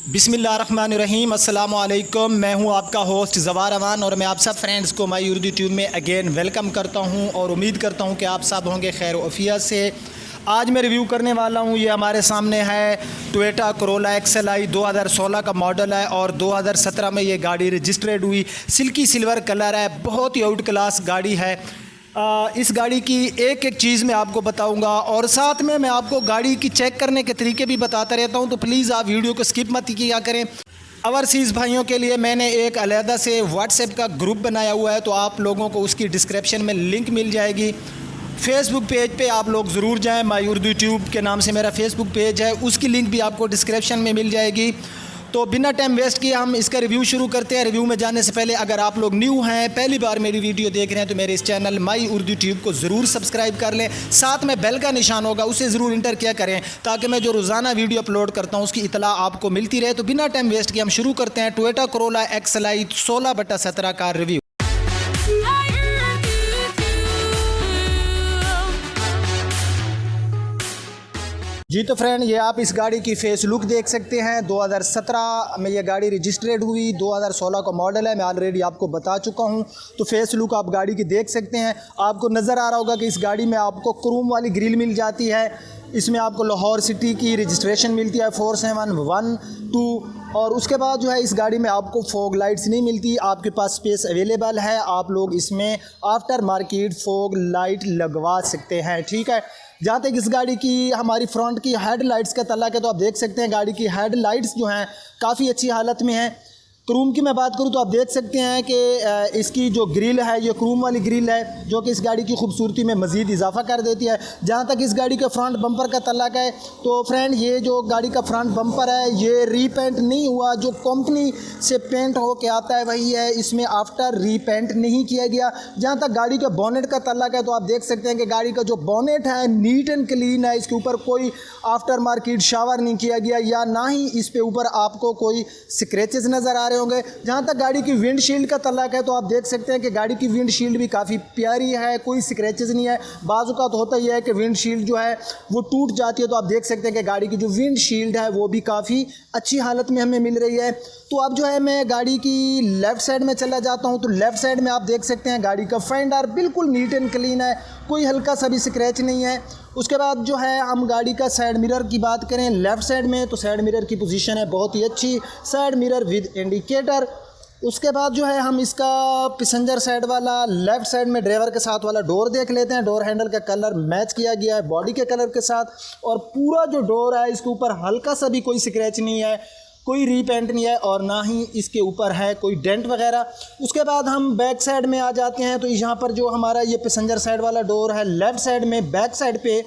बिस्मिल्लाहिर्रहमानिर्रहीम अस्सलाम वालेकुम। मैं हूं आपका होस्ट ज़वार अमान और मैं आप सब फ्रेंड्स को माई उर्दू ट्यूब में अगेन वेलकम करता हूं और उम्मीद करता हूं कि आप सब होंगे खैर वफ़ियत से। आज मैं रिव्यू करने वाला हूं, ये हमारे सामने है टोयोटा कोरोला XLI 2016 का मॉडल है और 2017 में ये गाड़ी रजिस्टर्ड हुई। सिल्की सिल्वर कलर है, बहुत ही आउट क्लास गाड़ी है। इस गाड़ी की एक एक चीज़ मैं आपको बताऊंगा और साथ में मैं आपको गाड़ी की चेक करने के तरीके भी बताता रहता हूं, तो प्लीज़ आप वीडियो को स्किप मत किया करें। ओवरसीज़ भाइयों के लिए मैंने एक अलहदा से व्हाट्सएप का ग्रुप बनाया हुआ है, तो आप लोगों को उसकी डिस्क्रिप्शन में लिंक मिल जाएगी। फेसबुक पेज पे आप लोग ज़रूर जाएं, माई उर्दू ट्यूब के नाम से मेरा फेसबुक पेज है, उसकी लिंक भी आपको डिस्क्रिप्शन में मिल जाएगी। तो बिना टाइम वेस्ट किए हम इसका रिव्यू शुरू करते हैं। रिव्यू में जाने से पहले अगर आप लोग न्यू हैं, पहली बार मेरी वीडियो देख रहे हैं, तो मेरे इस चैनल माई उर्दू ट्यूब को ज़रूर सब्सक्राइब कर लें। साथ में बेल का निशान होगा, उसे ज़रूर इंटर किया करें ताकि मैं जो रोज़ाना वीडियो अपलोड करता हूँ उसकी इतला आपको मिलती रहे। तो बिना टाइम वेस्ट किए हम शुरू करते हैं टोयोटा कोरोला XLI 16/17 का रिव्यू। जी तो फ्रेंड, ये आप इस गाड़ी की फेस लुक देख सकते हैं। 2017 में ये गाड़ी रजिस्टर्ड हुई, 2016 का मॉडल है, मैं ऑलरेडी आपको बता चुका हूँ। तो फेस लुक आप गाड़ी की देख सकते हैं। आपको नज़र आ रहा होगा कि इस गाड़ी में आपको क्रोम वाली ग्रिल मिल जाती है। इसमें आपको लाहौर सिटी की रजिस्ट्रेशन मिलती है 4712 और उसके बाद जो है इस गाड़ी में आपको फॉग लाइट्स नहीं मिलती। आपके पास स्पेस अवेलेबल है, आप लोग इसमें आफ्टर मार्केट फॉग लाइट लगवा सकते हैं, ठीक है। जहाँ तक इस गाड़ी की हमारी फ्रंट की हेडलाइट्स का तल्ला है, तो आप देख सकते हैं गाड़ी की हेडलाइट्स जो हैं काफ़ी अच्छी हालत में हैं। क्रूम की मैं बात करूं तो आप देख सकते हैं कि इसकी जो ग्रिल है ये क्रूम वाली ग्रिल है, जो कि इस गाड़ी की खूबसूरती में मज़ीद इजाफा कर देती है। जहां तक इस गाड़ी के फ्रंट बम्पर का तल्ला है, तो फ्रेंड ये जो गाड़ी का फ्रंट बम्पर है ये रीपेंट नहीं हुआ, जो कंपनी से पेंट हो के आता है वही है, इसमें आफ्टर रीपेंट नहीं किया गया। जहाँ तक गाड़ी के बोनेट का तल्ला है, तो आप देख सकते हैं कि गाड़ी का जो बोनेट है नीट एंड क्लीन है। इसके ऊपर कोई आफ्टर मार्केट शावर नहीं किया गया या ना ही इस पे ऊपर आपको कोई स्क्रैचेस नज़र आ रहे होंगे। जहाँ तक गाड़ी की विंडशील्ड का तल्ला है, तो आप देख सकते हैं कि गाड़ी की विंडशील्ड भी काफ़ी प्यारी है, कोई स्क्रैचेस नहीं है। बाज़ औक़ात होता ही है कि विंडशील्ड जो है वो टूट जाती है, तो आप देख सकते हैं कि गाड़ी की जो विंडशील्ड है वो भी काफ़ी अच्छी हालत में हमें मिल रही है। तो अब जो है मैं गाड़ी की लेफ़्ट साइड में चला जाता हूँ, तो लेफ़्ट साइड में आप देख सकते हैं गाड़ी का फेंडर बिल्कुल नीट एंड क्लीन है, कोई हल्का सा भी स्क्रैच नहीं है। उसके बाद जो है हम गाड़ी का साइड मिरर की बात करें लेफ़्ट साइड में, तो साइड मिरर की पोजीशन है बहुत ही अच्छी, साइड मिरर विद इंडिकेटर। उसके बाद जो है हम इसका पैसेंजर साइड वाला लेफ़्ट साइड में ड्राइवर के साथ वाला डोर देख लेते हैं। डोर हैंडल का कलर मैच किया गया है बॉडी के कलर के साथ और पूरा जो डोर है इसके ऊपर हल्का सा भी कोई स्क्रैच नहीं है, कोई रीपेंट नहीं है और ना ही इसके ऊपर है कोई डेंट वगैरह। उसके बाद हम बैक साइड में आ जाते हैं, तो यहाँ पर जो हमारा ये पैसेंजर साइड वाला डोर है लेफ़्ट साइड में बैक साइड पे,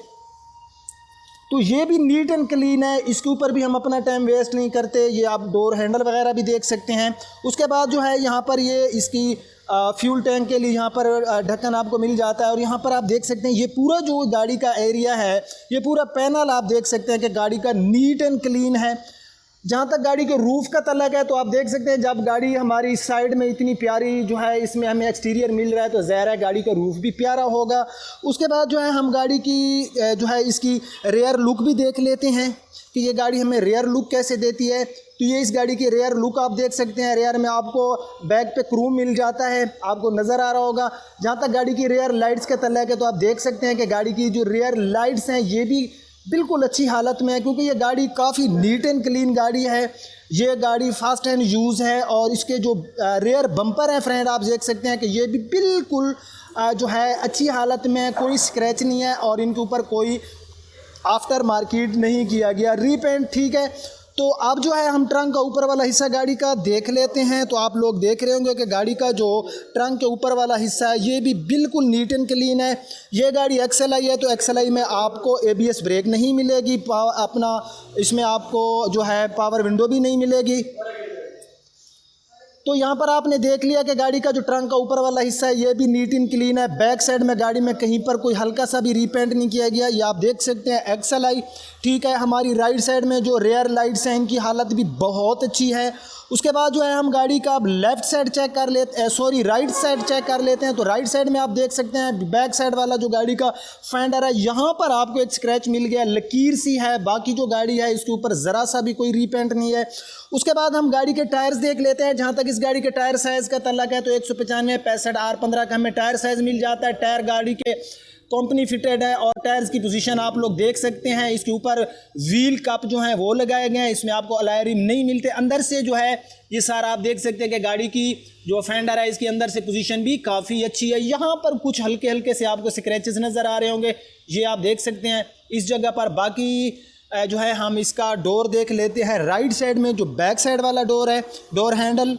तो ये भी नीट एंड क्लीन है। इसके ऊपर भी हम अपना टाइम वेस्ट नहीं करते, ये आप डोर हैंडल वगैरह भी देख सकते हैं। उसके बाद जो है यहाँ पर ये इसकी फ्यूल टैंक के लिए यहाँ पर ढक्कन आपको मिल जाता है और यहाँ पर आप देख सकते हैं ये पूरा जो गाड़ी का एरिया है, ये पूरा पैनल आप देख सकते हैं कि गाड़ी का नीट एंड क्लीन है। जहाँ तक गाड़ी के रूफ़ का तल्लक है, तो आप देख सकते हैं जब गाड़ी हमारी साइड में इतनी प्यारी जो है इसमें हमें एक्सटीरियर मिल रहा है, तो ज़ाहिर है गाड़ी का रूफ़ भी प्यारा होगा। उसके बाद जो है हम गाड़ी की जो है इसकी रेयर लुक भी देख लेते हैं कि ये गाड़ी हमें रेयर लुक कैसे देती है। तो ये इस गाड़ी की रेयर लुक आप देख सकते हैं। रेयर में आपको बैक पे क्रूम मिल जाता है, आपको नज़र आ रहा होगा। जहाँ तक गाड़ी की रेयर लाइट्स का तल्लक है, तो आप देख सकते हैं कि गाड़ी की जो रेयर लाइट्स हैं ये भी बिल्कुल अच्छी हालत में है, क्योंकि ये गाड़ी काफ़ी नीट एंड क्लीन गाड़ी है। ये गाड़ी फास्ट एंड यूज़ है और इसके जो रेयर बम्पर हैं फ्रेंड आप देख सकते हैं कि ये भी बिल्कुल जो है अच्छी हालत में, कोई स्क्रैच नहीं है और इनके ऊपर कोई आफ्टर मार्केट नहीं किया गया, रीपेंट ठीक है। तो अब जो है हम ट्रंक का ऊपर वाला हिस्सा गाड़ी का देख लेते हैं। तो आप लोग देख रहे होंगे कि गाड़ी का जो ट्रंक के ऊपर वाला हिस्सा है ये भी बिल्कुल नीट एंड क्लीन है। ये गाड़ी XLI है, तो XLI में आपको ABS ब्रेक नहीं मिलेगी, अपना इसमें आपको जो है पावर विंडो भी नहीं मिलेगी। तो यहाँ पर आपने देख लिया कि गाड़ी का जो ट्रंक का ऊपर वाला हिस्सा है ये भी नीट एंड क्लीन है। बैक साइड में गाड़ी में कहीं पर कोई हल्का सा भी रीपेंट नहीं किया गया, ये आप देख सकते हैं XLI ठीक है। हमारी राइट साइड में जो रेयर लाइट्स हैं इनकी हालत भी बहुत अच्छी है उसके बाद जो है हम गाड़ी का अब लेफ़्ट साइड चेक कर लेते सॉरी राइट साइड चेक कर लेते हैं। तो राइट साइड में आप देख सकते हैं बैक साइड वाला जो गाड़ी का फेंडर है, यहाँ पर आपको एक स्क्रैच मिल गया, लकीर सी है। बाकी जो गाड़ी है इसके ऊपर ज़रा सा भी कोई रीपेंट नहीं है। उसके बाद हम गाड़ी के टायर्स देख लेते हैं। जहाँ तक इस गाड़ी के टायर साइज़ का तल्लक है तो 195 65 R15 का हमें टायर साइज़ मिल जाता है। टायर गाड़ी के कंपनी फिटेड है और टायर्स की पोजीशन आप लोग देख सकते हैं। इसके ऊपर व्हील कप जो है वो लगाए गए हैं, इसमें आपको अलॉय रिम नहीं मिलते। अंदर से जो है ये सारा आप देख सकते हैं कि गाड़ी की जो फेंडर है इसके अंदर से पोजीशन भी काफ़ी अच्छी है। यहाँ पर कुछ हल्के हल्के से आपको स्क्रैचेस नज़र आ रहे होंगे, ये आप देख सकते हैं इस जगह पर। बाकी जो है हम इसका डोर देख लेते हैं। राइट साइड में जो बैक साइड वाला डोर है, डोर हैंडल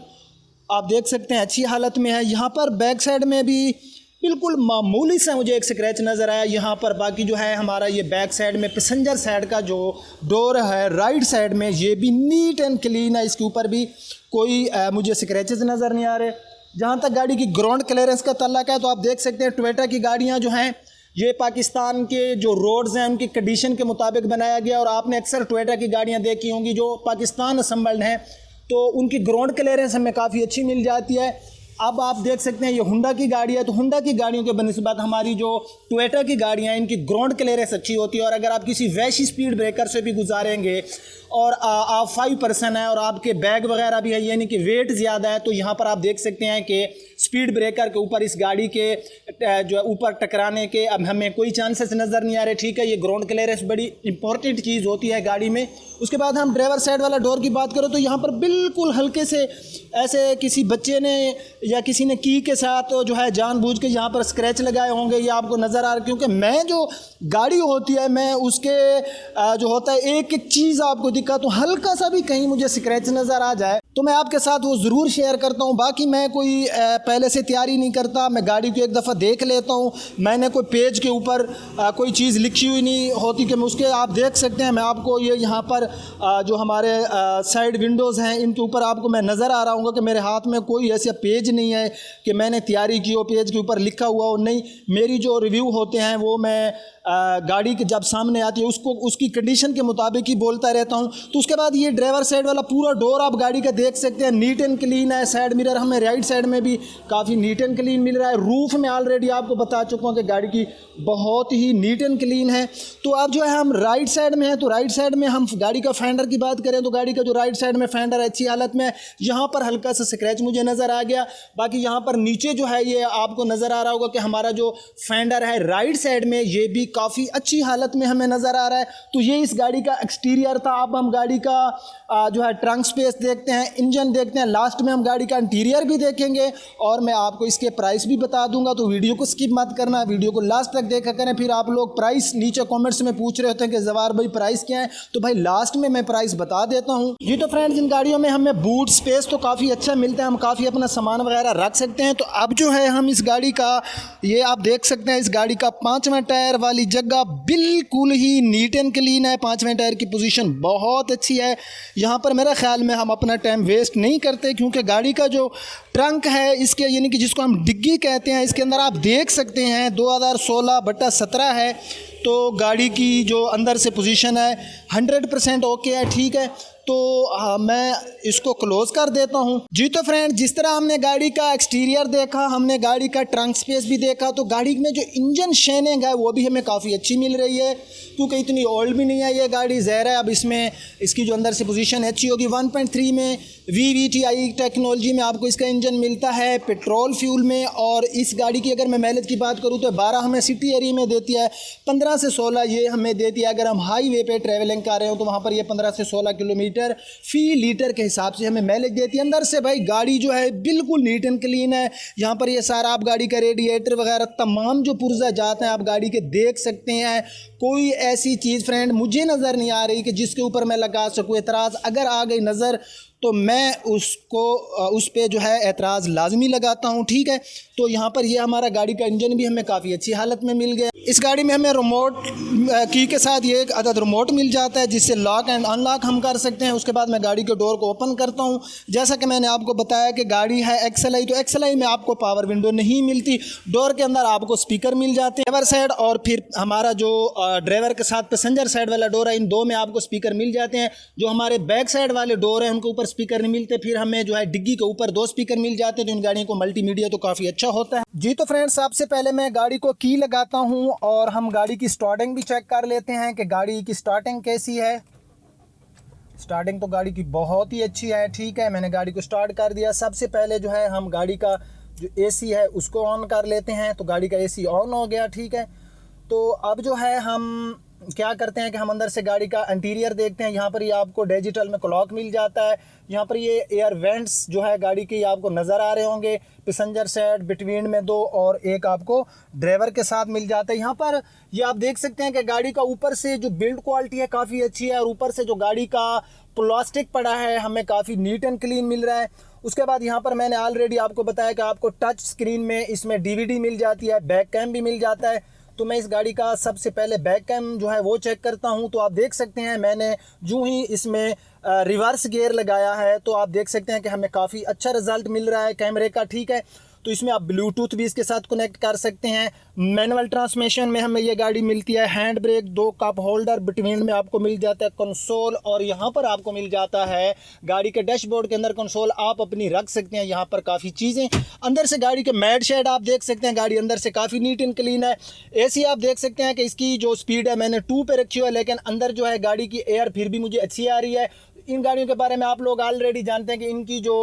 आप देख सकते हैं अच्छी हालत में है। यहाँ पर बैक साइड में भी बिल्कुल मामूली सा मुझे एक स्क्रैच नज़र आया यहाँ पर। बाकी जो है हमारा ये बैक साइड में पैसेंजर साइड का जो डोर है राइट साइड में, ये भी नीट एंड क्लीन है। इसके ऊपर भी कोई मुझे स्क्रैचेस नज़र नहीं आ रहे। जहाँ तक गाड़ी की ग्राउंड क्लियरेंस का तल्लक है तो आप देख सकते हैं टोयोटा की गाड़ियाँ जो हैं ये पाकिस्तान के जो रोड्स हैं उनकी कंडीशन के मुताबिक बनाया गया। और आपने अक्सर टोयोटा की गाड़ियाँ देखी होंगी जो पाकिस्तान असम्बल्ड हैं तो उनकी ग्राउंड क्लियरेंस हमें काफ़ी अच्छी मिल जाती है। अब आप देख सकते हैं ये हुंडा की गाड़ी है तो हुंडा की गाड़ियों के बनिस्बत हमारी जो टोयोटा की गाड़ियाँ हैं इनकी ग्राउंड क्लियरेंस अच्छी होती है। और अगर आप किसी वैसी स्पीड ब्रेकर से भी गुजारेंगे और आप 5 पर्सन है और आपके बैग वगैरह भी है यानी कि वेट ज़्यादा है तो यहाँ पर आप देख सकते हैं कि स्पीड ब्रेकर के ऊपर इस गाड़ी के जो ऊपर टकराने के अब हमें कोई चांसेस नज़र नहीं आ रहे। ठीक है, ये ग्राउंड क्लियरेंस बड़ी इंपॉर्टेंट चीज़ होती है गाड़ी में। उसके बाद हम ड्राइवर साइड वाला डोर की बात करें तो यहाँ पर बिल्कुल हल्के से ऐसे किसी बच्चे ने या किसी ने की के साथ जो है जानबूझ के यहाँ पर स्क्रैच लगाए होंगे, ये आपको नज़र आ रहा है। क्योंकि मैं जो गाड़ी होती है मैं उसके जो होता है एक एक चीज़ आपको दिखा तो हल्का सा भी कहीं मुझे स्क्रैच नज़र आ जाए तो मैं आपके साथ वो ज़रूर शेयर करता हूँ। बाकी मैं कोई पहले से तैयारी नहीं करता, मैं गाड़ी को एक दफ़ा देख लेता हूँ। मैंने कोई पेज के ऊपर कोई चीज़ लिखी हुई नहीं होती कि मैं उसके आप देख सकते हैं मैं आपको ये यहाँ पर जो हमारे साइड विंडोज़ हैं इनके ऊपर आपको मैं नज़र आ रहा हूँ कि मेरे हाथ में कोई ऐसा पेज नहीं है कि मैंने तैयारी की हो, पेज के ऊपर लिखा हुआ हो। नहीं, मेरी जो रिव्यू होते हैं वो मैं गाड़ी के जब सामने आती है उसको उसकी कंडीशन के मुताबिक ही बोलता रहता हूँ। तो उसके बाद ये ड्राइवर साइड वाला पूरा डोर आप गाड़ी का देख सकते हैं, नीट एंड क्लीन है। साइड मिरर हमें राइट साइड में भी काफ़ी नीट एंड क्लीन मिल रहा है। रूफ में ऑलरेडी आपको बता चुका हूँ कि गाड़ी की बहुत ही नीट एंड क्लीन है। तो अब जो है हम राइट साइड में हैं तो राइट साइड में हम गाड़ी का फेंडर की बात करें तो गाड़ी का जो राइट साइड में फेंडर है अच्छी हालत में है। यहाँ पर हल्का सा स्क्रैच मुझे नज़र आ गया। बाकी यहाँ पर नीचे जो है ये आपको नज़र आ रहा होगा कि हमारा जो फेंडर है राइट साइड में ये भी काफ़ी अच्छी हालत में हमें नज़र आ रहा है। तो ये इस गाड़ी का एक्सटीरियर था। अब हम गाड़ी का जो है ट्रंक स्पेस देखते हैं, इंजन देखते हैं, लास्ट में हम गाड़ी का इंटीरियर भी देखेंगे और मैं आपको इसके प्राइस भी बता दूंगा। तो वीडियो को स्किप मत करना, वीडियो को लास्ट तक देखा करें। फिर आप लोग प्राइस नीचे कमेंट्स में पूछ रहे होते हैं कि जवार भाई प्राइस क्या है, तो भाई लास्ट में मैं प्राइस बता देता हूँ जी। तो फ्रेंड्स इन गाड़ियों में हमें बूट स्पेस तो काफ़ी अच्छा मिलता है, हम काफ़ी अपना सामान वगैरह रख सकते हैं। तो अब जो है हम इस गाड़ी का ये आप देख सकते हैं इस गाड़ी का 5वें टायर वाली जगह बिल्कुल ही नीट एंड क्लीन है। 5वें टायर की पोजीशन बहुत अच्छी है। यहाँ पर मेरा ख्याल में हम अपना टाइम वेस्ट नहीं करते क्योंकि गाड़ी का जो ट्रंक है इसके यानी कि जिसको हम डिग्गी कहते हैं इसके अंदर आप देख सकते हैं 2016/17 है। तो गाड़ी की जो अंदर से पोजीशन है 100% ओके है, ठीक है। तो मैं इसको क्लोज कर देता हूँ जी। तो फ्रेंड जिस तरह हमने गाड़ी का एक्सटीरियर देखा, हमने गाड़ी का ट्रंक स्पेस भी देखा, तो गाड़ी में जो इंजन शाइनिंग है वो भी हमें काफ़ी अच्छी मिल रही है क्योंकि इतनी ओल्ड भी नहीं है ये गाड़ी। ज़ाहिर है अब इसमें इसकी जो अंदर से पोजीशन अच्छी होगी। 1.3 में VVTi टेक्नोलॉजी में आपको इसका इंजन मिलता है पेट्रोल फ्यूल में। और इस गाड़ी की अगर मैं माइलेज की बात करूँ तो 12 हमें सिटी एरिया में देती है, 15 से 16 ये हमें देती है। अगर हम हाईवे पे ट्रैवलिंग कर रहे हो तो वहाँ पर ये 15 से 16 किलोमीटर फी लीटर के हिसाब से हमें माइलेज देती है। अंदर से भाई गाड़ी जो है बिल्कुल नीट एंड क्लीन है। यहाँ पर ये सारा आप गाड़ी का रेडिएटर वगैरह तमाम जो पुर्जा जाते हैं आप गाड़ी के देख सकते हैं। कोई ऐसी चीज़ फ्रेंड मुझे नज़र नहीं आ रही कि जिसके ऊपर मैं लगा सकूँ एतराज़। अगर आ गई नज़र तो मैं उसको उस पे जो है एतराज़ लाजमी लगाता हूँ, ठीक है। तो यहाँ पर ये हमारा गाड़ी का इंजन भी हमें काफ़ी अच्छी हालत में मिल गया। इस गाड़ी में हमें रिमोट की के साथ ये एक अदद रिमोट मिल जाता है जिससे लॉक एंड अनलॉक हम कर सकते हैं। उसके बाद मैं गाड़ी के डोर को ओपन करता हूँ। जैसा कि मैंने आपको बताया कि गाड़ी है XLI, तो XLI में आपको पावर विंडो नहीं मिलती। डोर के अंदर आपको स्पीकर मिल जाते हैं ड्राइवर साइड और फिर हमारा जो ड्राइवर के साथ पैसेंजर साइड वाला डोर है, इन दो में आपको स्पीकर मिल जाते हैं। जो हमारे बैक साइड वाले डोर हैं उनके ऊपर स्पीकर नहीं मिलते, फिर हमें जो है डिग्गी के ऊपर 2 स्पीकर मिल जाते हैं, तो इन गाड़ियों को मल्टीमीडिया तो काफ़ी अच्छा होता है जी। तो फ्रेंड्स, सबसे पहले मैं गाड़ी को की लगाता हूँ और हम गाड़ी की स्टार्टिंग भी चेक कर लेते हैं कि गाड़ी की स्टार्टिंग कैसी है। स्टार्टिंग तो गाड़ी की बहुत ही अच्छी है। ठीक है, मैंने गाड़ी को स्टार्ट कर दिया। सबसे पहले जो है हम गाड़ी का जो एसी है उसको ऑन कर लेते हैं, तो गाड़ी का एसी ऑन हो गया। ठीक है, तो अब जो है हम क्या करते हैं कि हम अंदर से गाड़ी का इंटीरियर देखते हैं। यहाँ पर ये आपको डिजिटल में क्लॉक मिल जाता है। यहाँ पर ये एयर वेंट्स जो है गाड़ी के आपको नज़र आ रहे होंगे, पैसेंजर साइड बिटवीन में 2 और एक आपको ड्राइवर के साथ मिल जाता है। यहाँ पर ये आप देख सकते हैं कि गाड़ी का ऊपर से जो बिल्ड क्वालिटी है काफ़ी अच्छी है, और ऊपर से जो गाड़ी का प्लास्टिक पड़ा है हमें काफ़ी नीट एंड क्लीन मिल रहा है। उसके बाद यहाँ पर मैंने ऑलरेडी आपको बताया कि आपको टच स्क्रीन में इसमें DVD मिल जाती है, बैक कैम भी मिल जाता है। तो मैं इस गाड़ी का सबसे पहले बैक कैम जो है वो चेक करता हूँ। तो आप देख सकते हैं मैंने जो ही इसमें रिवर्स गियर लगाया है, तो आप देख सकते हैं कि हमें काफ़ी अच्छा रिजल्ट मिल रहा है कैमरे का। ठीक है, तो इसमें आप ब्लूटूथ भी इसके साथ कनेक्ट कर सकते हैं। मैनुअल ट्रांसमिशन में हमें ये गाड़ी मिलती है, hand brake, 2 cup holder between में आपको मिल जाता है, कंसोल, और यहाँ पर आपको मिल जाता है गाड़ी के डैशबोर्ड के अंदर कंसोल आप अपनी रख सकते हैं। यहाँ पर काफ़ी चीज़ें अंदर से गाड़ी के मैट शेड आप देख सकते हैं, गाड़ी अंदर से काफ़ी नीट एंड क्लीन है। AC आप देख सकते हैं कि इसकी जो स्पीड है मैंने 2 पे रखी हुई है, लेकिन अंदर जो है गाड़ी की एयर फिर भी मुझे अच्छी आ रही है। इन गाड़ियों के बारे में आप लोग ऑलरेडी जानते हैं कि इनकी जो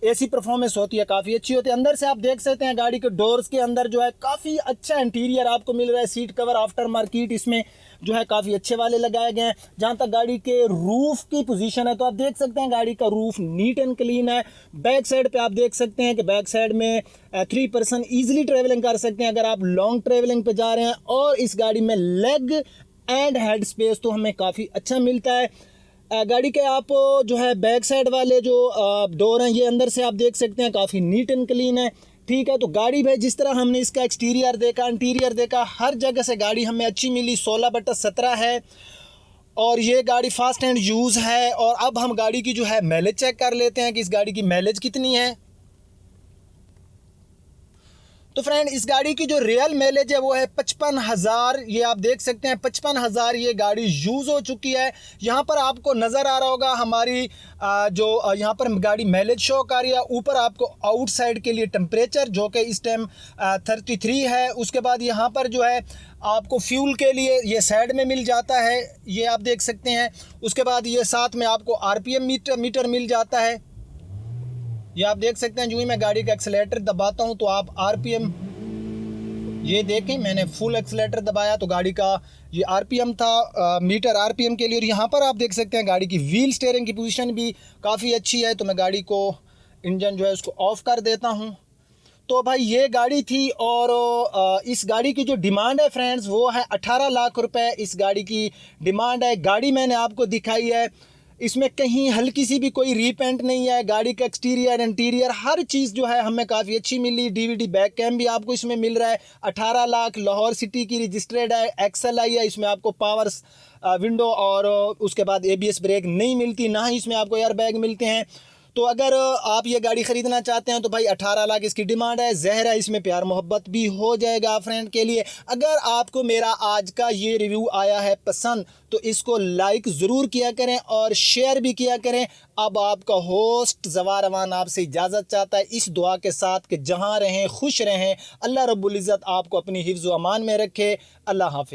AC परफॉर्मेंस होती है काफ़ी अच्छी होती है। अंदर से आप देख सकते हैं गाड़ी के डोर्स के अंदर जो है काफ़ी अच्छा इंटीरियर आपको मिल रहा है। सीट कवर आफ्टर मार्केट इसमें जो है काफ़ी अच्छे वाले लगाए गए हैं। जहाँ तक गाड़ी के रूफ़ की पोजीशन है, तो आप देख सकते हैं गाड़ी का रूफ़ नीट एंड क्लीन है। बैक साइड पे आप देख सकते हैं कि बैक साइड में 3 पर्सन ईजिली ट्रेवलिंग कर सकते हैं अगर आप लॉन्ग ट्रेवलिंग पे जा रहे हैं। और इस गाड़ी में लेग एंड हेड स्पेस तो हमें काफ़ी अच्छा मिलता है। गाड़ी के आप जो है बैक साइड वाले जो डोर हैं ये अंदर से आप देख सकते हैं काफ़ी नीट एंड क्लीन है। ठीक है, तो गाड़ी भाई जिस तरह हमने इसका एक्सटीरियर देखा, इंटीरियर देखा, हर जगह से गाड़ी हमें अच्छी मिली। 16/17 है और ये गाड़ी फास्ट एंड यूज़ है। और अब हम गाड़ी की जो है माइलेज चेक कर लेते हैं कि इस गाड़ी की माइलेज कितनी है। तो फ्रेंड, इस गाड़ी की जो रियल माइलेज है वो है 55,000। ये आप देख सकते हैं 55,000 ये गाड़ी यूज़ हो चुकी है। यहाँ पर आपको नज़र आ रहा होगा हमारी जो यहाँ पर गाड़ी माइलेज शो कर रही है। ऊपर आपको आउटसाइड के लिए टेम्परेचर जो कि इस टाइम 33 है। उसके बाद यहाँ पर जो है आपको फ्यूल के लिए ये साइड में मिल जाता है, ये आप देख सकते हैं। उसके बाद ये साथ में आपको RPM मीटर मिल जाता है, ये आप देख सकते हैं। जो ही मैं गाड़ी का एक्सीलेटर दबाता हूं तो आप RPM ये देखें, मैंने फुल एक्सीलेटर दबाया तो गाड़ी का ये RPM था, मीटर RPM के लिए। और यहाँ पर आप देख सकते हैं गाड़ी की व्हील स्टीयरिंग की पोजीशन भी काफ़ी अच्छी है। तो मैं गाड़ी को इंजन जो है उसको ऑफ़ कर देता हूँ। तो भाई ये गाड़ी थी, और इस गाड़ी की जो डिमांड है फ्रेंड्स वो है 18 लाख रुपए इस गाड़ी की डिमांड है। गाड़ी मैंने आपको दिखाई है, इसमें कहीं हल्की सी भी कोई रीपेंट नहीं है। गाड़ी का एक्सटीरियर इंटीरियर हर चीज़ जो है हमें काफ़ी अच्छी मिली। DVD बैक कैम भी आपको इसमें मिल रहा है। 18 लाख लाहौर सिटी की रजिस्टर्ड है, XLI है। इसमें आपको पावर विंडो और उसके बाद ABS ब्रेक नहीं मिलती, ना ही इसमें आपको एयर बैग मिलते हैं। तो अगर आप ये गाड़ी ख़रीदना चाहते हैं तो भाई 18 लाख इसकी डिमांड है। ज़हर है, इसमें प्यार मोहब्बत भी हो जाएगा फ्रेंड के लिए। अगर आपको मेरा आज का ये रिव्यू आया है पसंद तो इसको लाइक ज़रूर किया करें और शेयर भी किया करें। अब आपका होस्ट ज़वार अमान आपसे इजाज़त चाहता है इस दुआ के साथ कि जहाँ रहें खुश रहें, अल्लाह रब्बुल इज़्ज़त आपको अपनी हिफ्ज़ व अमान में रखे। अल्लाह हाफ़िज़।